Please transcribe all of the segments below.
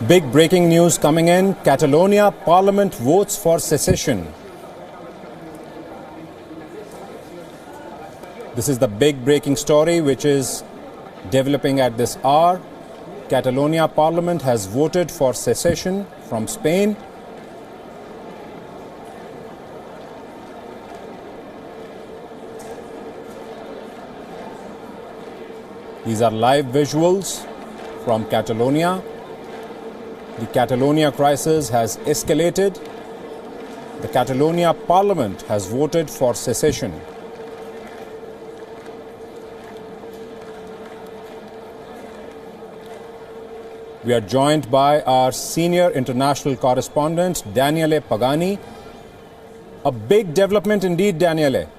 Big breaking news coming in. Catalonia Parliament votes for secession. This is the big breaking story which is developing at this hour. Catalonia Parliament has voted for secession from Spain. These are live visuals from Catalonia. The Catalonia crisis has escalated. The Catalonia Parliament has voted for secession. We are joined by our senior international correspondent, Daniele Pagani. A big development indeed, Daniele.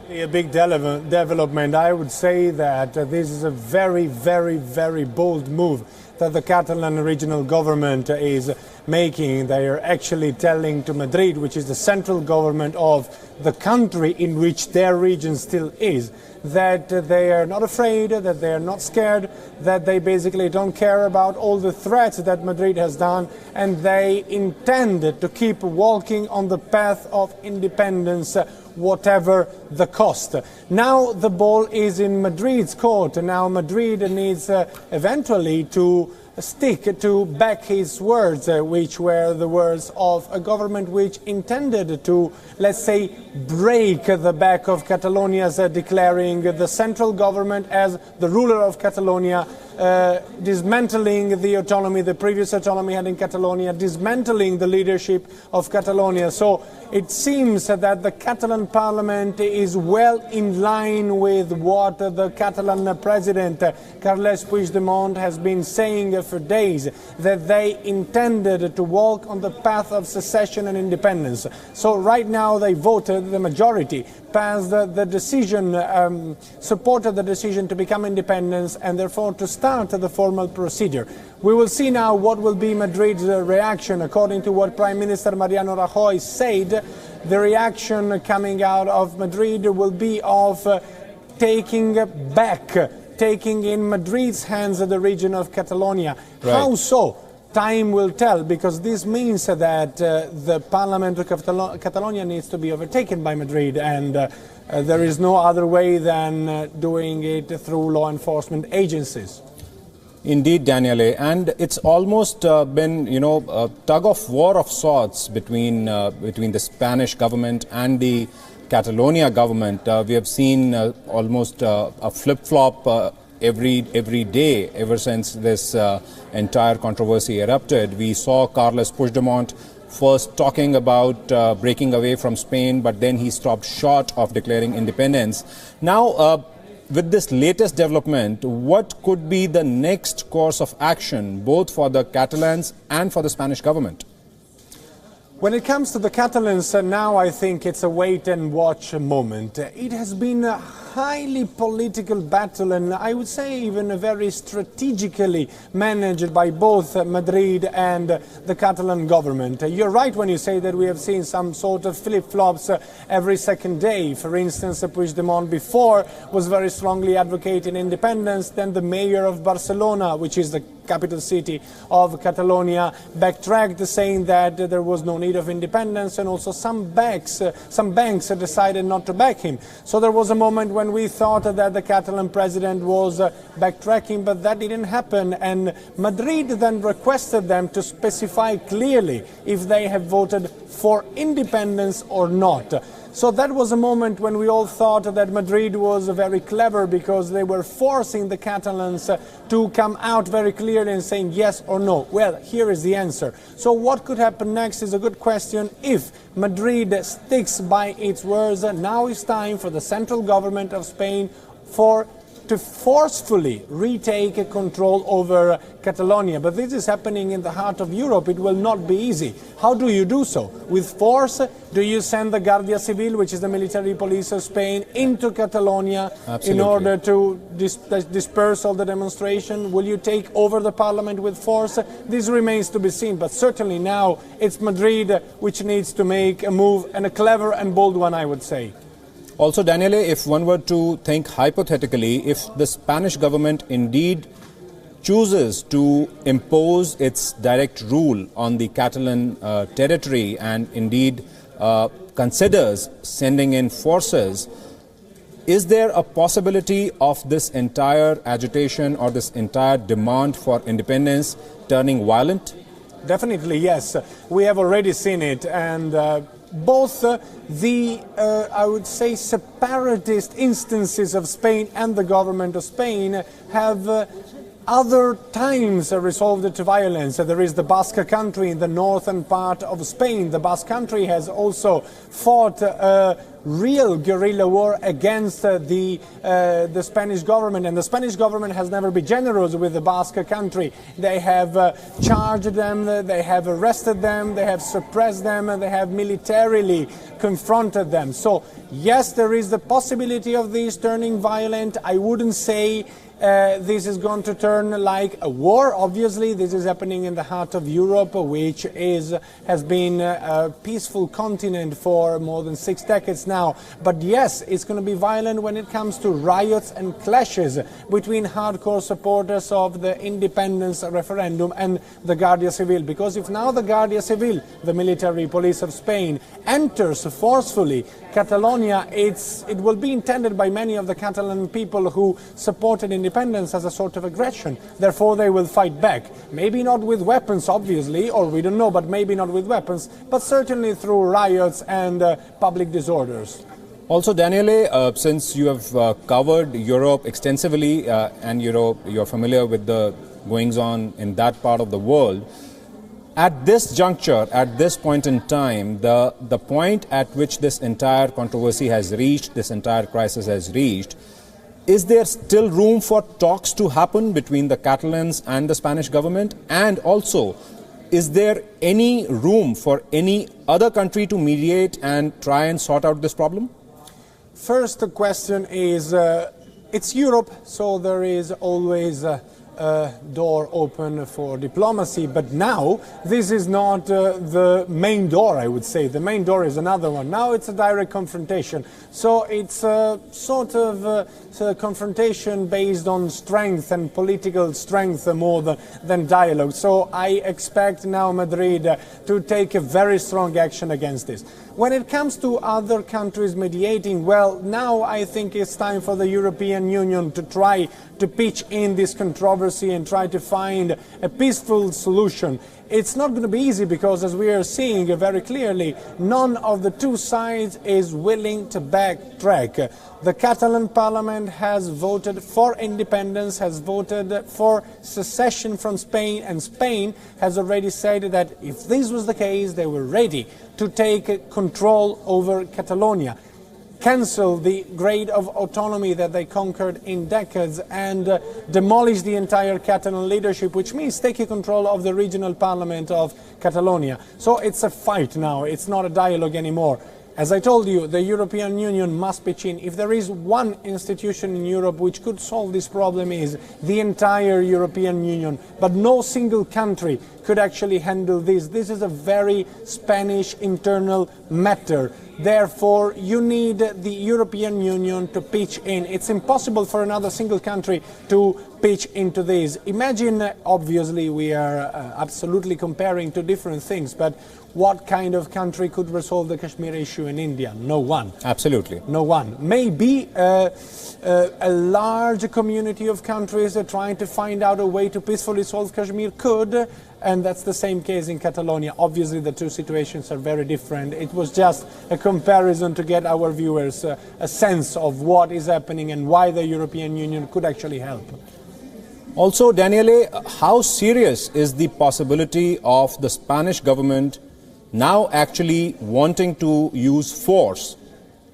A big development. I would say that this is a very, very, very bold move that the Catalan regional government is making. They are actually telling to Madrid, which is the central government of the country in which their region still is, that they are not afraid, that they are not scared, that they basically don't care about all the threats that Madrid has done, and they intend to keep walking on the path of independence, whatever the cost. Now the ball is in Madrid's court. Now Madrid needs eventually to stick to back his words, which were the words of a government which intended to, let's say, break the back of Catalonia, declaring the central government as the ruler of Catalonia, dismantling the autonomy, the previous autonomy had in Catalonia, dismantling the leadership of Catalonia. So it seems that the Catalan parliament is well in line with what the Catalan president, Carles Puigdemont, has been saying for days, that they intended to walk on the path of secession and independence. So right now they voted, the majority passed the decision, supported the decision to become independent and therefore to start the formal procedure. We will see now what will be Madrid's reaction. According to what Prime Minister Mariano Rajoy said, the reaction coming out of Madrid will be of taking in Madrid's hands the region of Catalonia. Right. How so? Time will tell, because this means that the Parliament of Catalonia needs to be overtaken by Madrid, and there is no other way than doing it through law enforcement agencies. Indeed, Daniele, and it's almost been, a tug of war of sorts between the Spanish government and the Catalonia government. We have seen almost a flip-flop every day ever since this entire controversy erupted. We saw Carles Puigdemont first talking about breaking away from Spain, but then he stopped short of declaring independence. Now, with this latest development, what could be the next course of action, both for the Catalans and for the Spanish government? When it comes to the Catalans, now I think it's a wait-and-watch moment. It has been a highly political battle, and I would say even very strategically managed by both Madrid and the Catalan government. You're right when you say that we have seen some sort of flip-flops every second day. For instance, Puigdemont before was very strongly advocating independence, then the mayor of Barcelona, which is the capital city of Catalonia, backtracked, saying that there was no need of independence, and also some banks decided not to back him. So there was a moment when we thought that the Catalan president was backtracking, but that didn't happen, and Madrid then requested them to specify clearly if they have voted for independence or not. So that was a moment when we all thought that Madrid was very clever, because they were forcing the Catalans to come out very clearly and saying yes or no. Well, here is the answer. So what could happen next is a good question. If Madrid sticks by its words, now it's time for the central government of Spain to forcefully retake control over Catalonia. But this is happening in the heart of Europe. It will not be easy. How do you do so? With force? Do you send the Guardia Civil, which is the military police of Spain, into Catalonia in order to disperse all the demonstration? Will you take over the parliament with force? This remains to be seen, but certainly now it's Madrid which needs to make a move, and a clever and bold one, I would say. Also, Daniele, if one were to think hypothetically, if the Spanish government indeed chooses to impose its direct rule on the Catalan territory and indeed considers sending in forces, is there a possibility of this entire agitation or this entire demand for independence turning violent? Definitely, yes. We have already seen it, and both I would say, separatist instances of Spain and the government of Spain have other times resolved to violence. There is the Basque country in the northern part of Spain. The Basque country has also fought a real guerrilla war against the Spanish government, and the Spanish government has never been generous with the Basque country. They have charged them, they have arrested them, they have suppressed them, and they have militarily confronted them. So yes, there is the possibility of this turning violent. I wouldn't say this is going to turn like a war. Obviously, this is happening in the heart of Europe, which has been a peaceful continent for more than 6 decades now. But yes, it's going to be violent when it comes to riots and clashes between hardcore supporters of the independence referendum and the Guardia Civil. Because if now the Guardia Civil, the military police of Spain, enters forcefully Catalonia, it will be intended by many of the Catalan people who supported independence as a sort of aggression. Therefore, they will fight back. Maybe not with weapons, obviously, or we don't know, but maybe not with weapons, but certainly through riots and public disorders. Also, Daniele, since you have covered Europe extensively and you're familiar with the goings-on in that part of the world, at this juncture, at this point in time, the point at which this entire controversy has reached, this entire crisis has reached, is there still room for talks to happen between the Catalans and the Spanish government? And also, is there any room for any other country to mediate and try and sort out this problem? First, the question is, it's Europe, so there is always a door open for diplomacy, but now this is not the main door, I would say. The main door is another one. Now it's a direct confrontation. So it's a sort of confrontation based on strength and political strength more than dialogue. So I expect now Madrid to take a very strong action against this. When it comes to other countries mediating, well, now I think it's time for the European Union to try to pitch in this controversy and try to find a peaceful solution. It's not going to be easy because, as we are seeing very clearly, none of the two sides is willing to backtrack. The Catalan parliament has voted for independence, has voted for secession from Spain, and Spain has already said that if this was the case, they were ready to take control over Catalonia, cancel the grade of autonomy that they conquered in decades, and demolish the entire Catalan leadership, which means taking control of the regional parliament of Catalonia. So it's a fight now, it's not a dialogue anymore. As I told you, the European Union must pitch in. If there is one institution in Europe which could solve this problem, is the entire European Union. But no single country could actually handle this. This is a very Spanish internal matter. Therefore, you need the European Union to pitch in. It's impossible for another single country to pitch into this. Imagine, obviously, we are absolutely comparing two different things, but what kind of country could resolve the Kashmir issue in India? No one. Absolutely. No one. Maybe a large community of countries trying to find out a way to peacefully solve Kashmir could, and that's the same case in Catalonia. Obviously, the two situations are very different. It was just a comparison to get our viewers a sense of what is happening and why the European Union could actually help. Also, Daniele, how serious is the possibility of the Spanish government now actually wanting to use force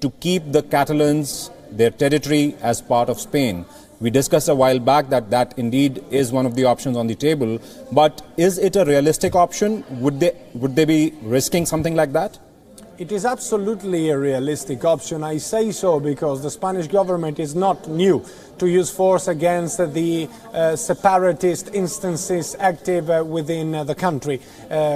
to keep the Catalans, their territory, as part of Spain? We discussed a while back that indeed is one of the options on the table, but is it a realistic option? Would they be risking something like that? It is absolutely a realistic option. I say so because the Spanish government is not new to use force against the separatist instances active within the country.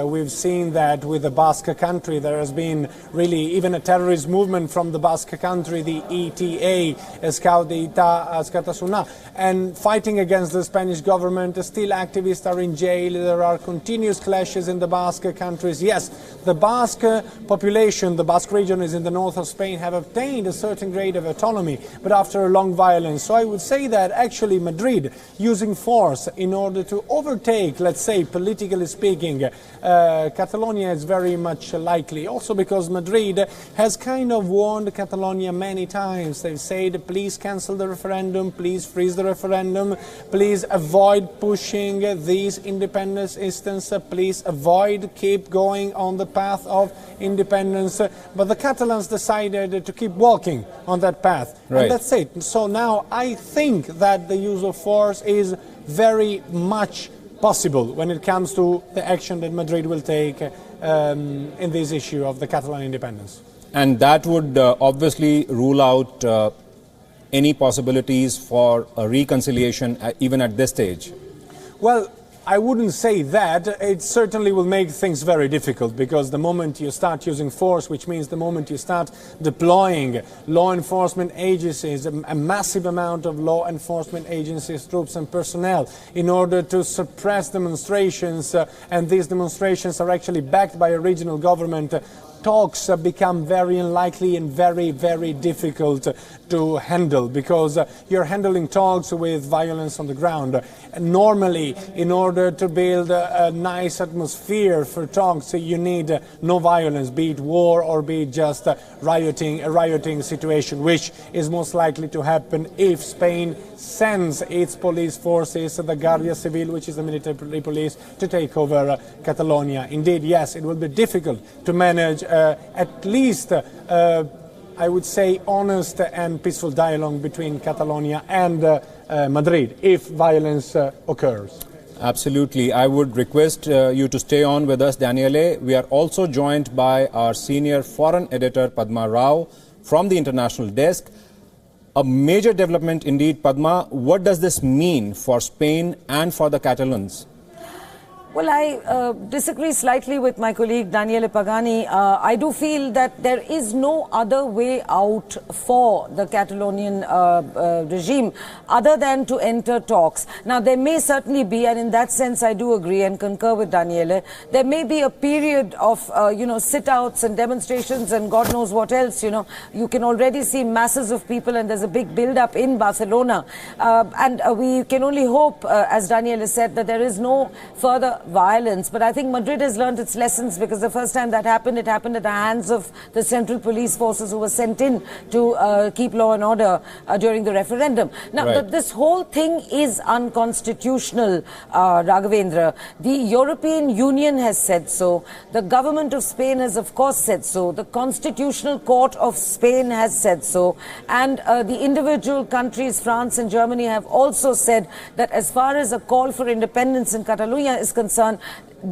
We've seen that with the Basque country. There has been really even a terrorist movement from the Basque country, the ETA, Escatasuna, and fighting against the Spanish government. Still activists are in jail. There are continuous clashes in the Basque countries. Yes, the Basque population, the Basque region is in the north of Spain, have obtained a certain grade of autonomy, but after a long violence. So I would say that actually Madrid using force in order to overtake, let's say, politically speaking, Catalonia is very much likely. Also because Madrid has kind of warned Catalonia many times. They've said, please cancel the referendum, please freeze the referendum, please avoid pushing these independence instances, please avoid keep going on the path of independence. But the Catalans decided to keep walking on that path. Right. And that's it. So now I think that the use of force is very much possible when it comes to the action that Madrid will take in this issue of the Catalan independence. And that would obviously rule out any possibilities for a reconciliation even at this stage. Well, I wouldn't say that. It certainly will make things very difficult because the moment you start using force, which means the moment you start deploying law enforcement agencies, a massive amount of law enforcement agencies, troops and personnel in order to suppress demonstrations, and these demonstrations are actually backed by a regional government, talks become very unlikely and very, very difficult to handle because you're handling talks with violence on the ground. Normally, in order to build a nice atmosphere for talks, you need no violence, be it war or be it just a rioting situation, which is most likely to happen if Spain sends its police forces, the Guardia Civil, which is the military police, to take over Catalonia. Indeed, yes, it will be difficult to manage at least, I would say, honest and peaceful dialogue between Catalonia and Madrid if violence occurs. Absolutely. I would request you to stay on with us, Daniele. We are also joined by our senior foreign editor, Padma Rao, from the international desk. A major development indeed, Padma. What does this mean for Spain and for the Catalans? Well, I disagree slightly with my colleague Daniele Pagani. I do feel that there is no other way out for the Catalonian regime other than to enter talks. Now, there may certainly be, and in that sense I do agree and concur with Daniele, there may be a period of, sit-outs and demonstrations and God knows what else, You can already see masses of people and there's a big build-up in Barcelona. And we can only hope, as Daniele said, that there is no further violence. But I think Madrid has learned its lessons because the first time that happened, it happened at the hands of the central police forces who were sent in to keep law and order during the referendum. Now, right. This whole thing is unconstitutional, Raghavendra. The European Union has said so. The government of Spain has, of course, said so. The Constitutional Court of Spain has said so. And the individual countries, France and Germany, have also said that as far as a call for independence in Catalonia is concerned,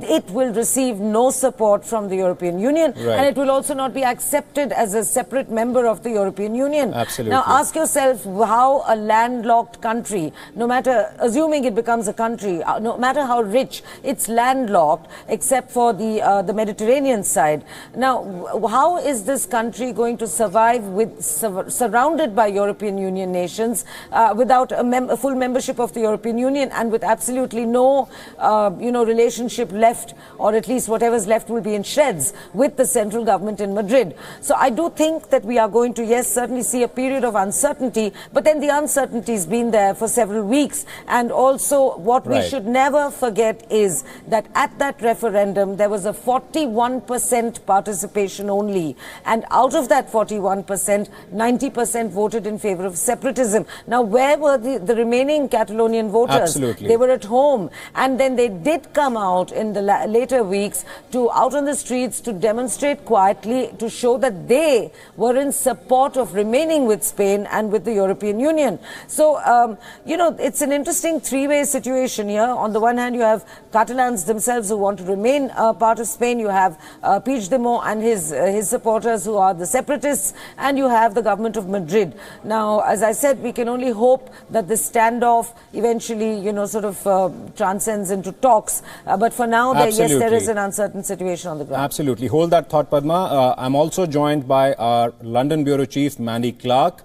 it will receive no support from the European Union, right. and it will also not be accepted as a separate member of the European Union. Absolutely. Now ask yourself how a landlocked country, no matter, assuming it becomes a country, no matter how rich, it's landlocked except for the Mediterranean side. Now, how is this country going to survive with surrounded by European Union nations without a full membership of the European Union and with absolutely no, relationship left, or at least whatever's left will be in shreds with the central government in Madrid. So I do think that we are going to, yes, certainly see a period of uncertainty, but then the uncertainty's been there for several weeks. And also what we should never forget is that at that referendum, there was a 41% participation only. And out of that 41%, 90% voted in favor of separatism. Now, where were the remaining Catalonian voters? Absolutely. They were at home. And then they did come out in in the later weeks out on the streets to demonstrate quietly to show that they were in support of remaining with Spain and with the European Union. So, you know, it's an interesting three-way situation here. On the one hand, you have Catalans themselves who want to remain part of Spain. You have Puigdemont and his supporters who are the separatists, and you have the government of Madrid. Now, as I said, we can only hope that this standoff eventually, you know, sort of transcends into talks. But for now, yes, there is an uncertain situation on the ground. Absolutely. Hold that thought, Padma. I'm also joined by our London Bureau Chief, Mandy Clark.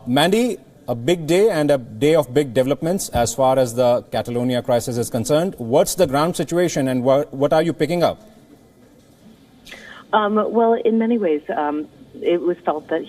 Mandy, a big day and a day of big developments as far as the Catalonia crisis is concerned. What's the ground situation and what are you picking up? Well, in many ways, it was felt that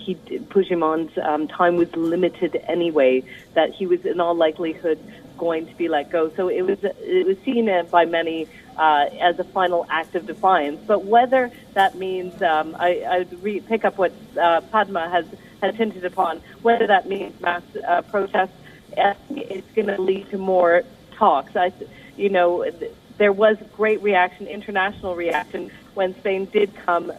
Puigdemont's time was limited anyway, that he was in all likelihood going to be let go. So it was seen by many as a final act of defiance. But whether that means, I would pick up what Padma has hinted upon, whether that means mass protests, it's going to lead to more talks. You know, there was great reaction, international reaction, when Spain did come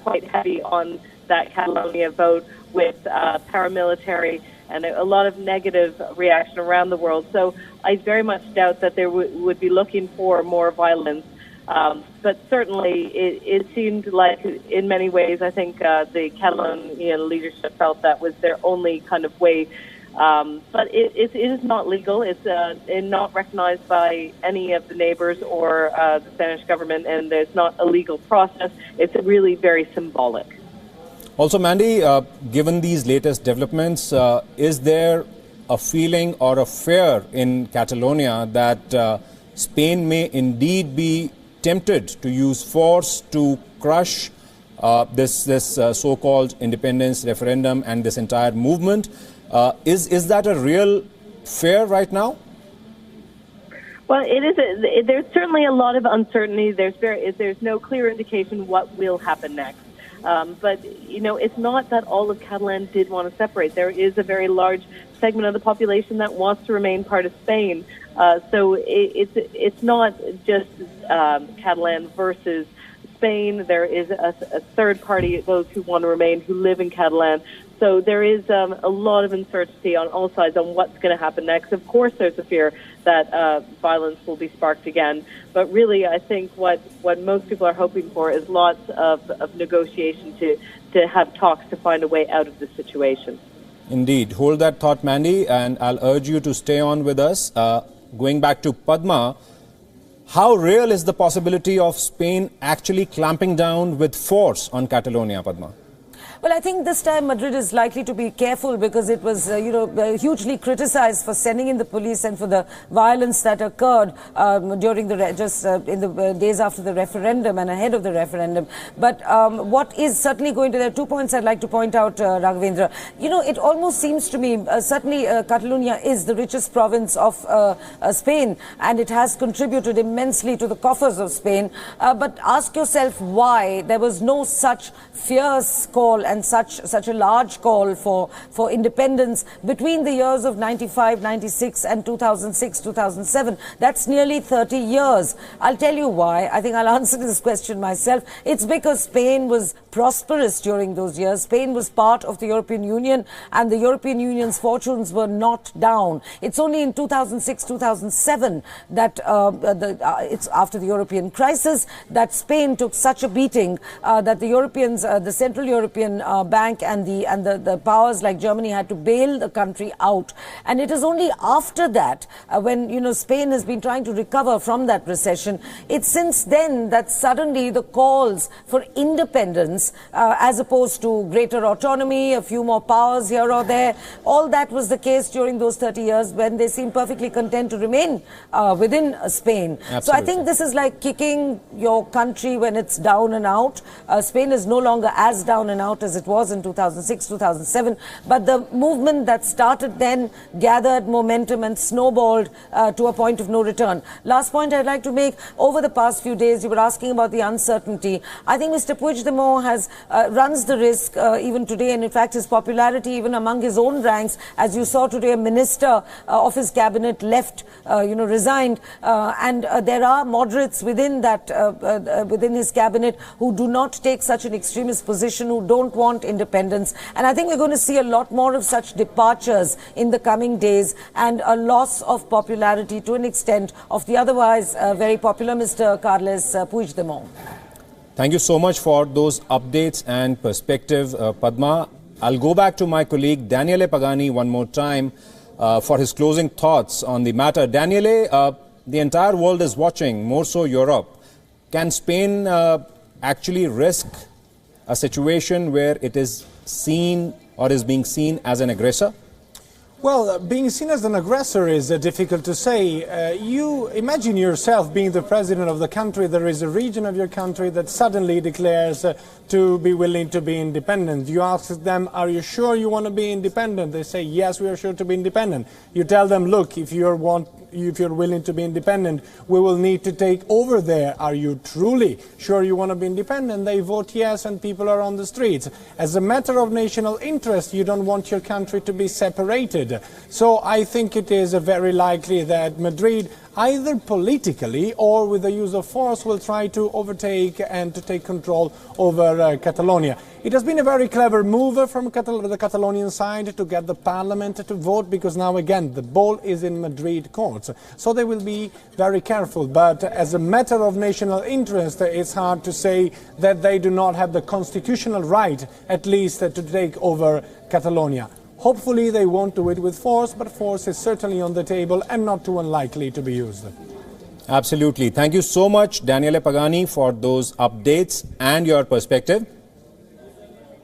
quite heavy on that Catalonia vote with paramilitary and a lot of negative reaction around the world. So I very much doubt that they would be looking for more violence. But certainly it seemed like in many ways, I think the Catalan leadership felt that was their only kind of way. But it is not legal. It's not recognized by any of the neighbors or the Spanish government, and there's not a legal process. It's really very symbolic. Also, Mandy, given these latest developments, is there a feeling or a fear in Catalonia that Spain may indeed be tempted to use force to crush this so-called independence referendum and this entire movement? Is that a real fear right now? Well, it is. There's certainly a lot of uncertainty. There's no clear indication what will happen next. But, you know, it's not that all of Catalan did want to separate. There is a very large segment of the population that wants to remain part of Spain. So it's not just Catalan versus Spain. There is a third party, those who want to remain, who live in Catalan. So there is a lot of uncertainty on all sides on what's going to happen next. Of course, there's a fear that violence will be sparked again. But really, I think what most people are hoping for is lots of negotiation to have talks to find a way out of this situation. Indeed. Hold that thought, Mandy, and I'll urge you to stay on with us. Going back to Padma, how real is the possibility of Spain actually clamping down with force on Catalonia, Padma? Well, I think this time Madrid is likely to be careful because it was, hugely criticized for sending in the police and for the violence that occurred during in the days after the referendum and ahead of the referendum. But what is certainly going to, there are 2 points I'd like to point out, Raghavendra. You know, it almost seems to me, certainly Catalonia is the richest province of Spain, and it has contributed immensely to the coffers of Spain. But ask yourself why there was no such fierce call and such a large call for independence between the years of 95, 96 and 2006, 2007. That's nearly 30 years. I'll tell you why. I think I'll answer this question myself. It's because Spain was prosperous during those years. Spain was part of the European Union, and the European Union's fortunes were not down. It's only in 2006, 2007 that it's after the European crisis that Spain took such a beating that the Europeans, the Central European Bank and the powers like Germany had to bail the country out. And it is only after that, when Spain has been trying to recover from that recession, it's since then that suddenly the calls for independence, as opposed to greater autonomy, a few more powers here or there, all that was the case during those 30 years when they seemed perfectly content to remain within Spain. Absolutely. So I think this is like kicking your country when it's down and out. Spain is no longer as down and out as as it was in 2006, 2007. But the movement that started then gathered momentum and snowballed to a point of no return. Last point I'd like to make, over the past few days, you were asking about the uncertainty. I think Mr. Puigdemont runs the risk even today, and in fact his popularity even among his own ranks, as you saw today, a minister of his cabinet left, resigned, and there are moderates within within his cabinet who do not take such an extremist position, who don't want independence. And I think we're going to see a lot more of such departures in the coming days, and a loss of popularity to an extent of the otherwise very popular Mr. Carles Puigdemont. Thank you so much for those updates and perspective, Padma. I'll go back to my colleague Daniele Pagani one more time for his closing thoughts on the matter. Daniele, the entire world is watching, more so Europe. Can Spain actually risk a situation where it is seen or is being seen as an aggressor? Well, being seen as an aggressor is difficult to say. You imagine yourself being the president of the country. There is a region of your country that suddenly declares to be willing to be independent. You ask them, are you sure you want to be independent? They say, yes, we are sure to be independent. You tell them, look, if you're willing to be independent, we will need to take over there. Are you truly sure you want to be independent? They vote yes, and people are on the streets. As a matter of national interest, you don't want your country to be separated. So I think it is very likely that Madrid, either politically or with the use of force, will try to overtake and to take control over Catalonia. It has been a very clever move from the Catalonian side to get the parliament to vote, because now again the ball is in Madrid courts. So they will be very careful. But as a matter of national interest, it's hard to say that they do not have the constitutional right, at least, to take over Catalonia. Hopefully they won't do it with force, but force is certainly on the table and not too unlikely to be used. Absolutely. Thank you so much, Daniele Pagani, for those updates and your perspective.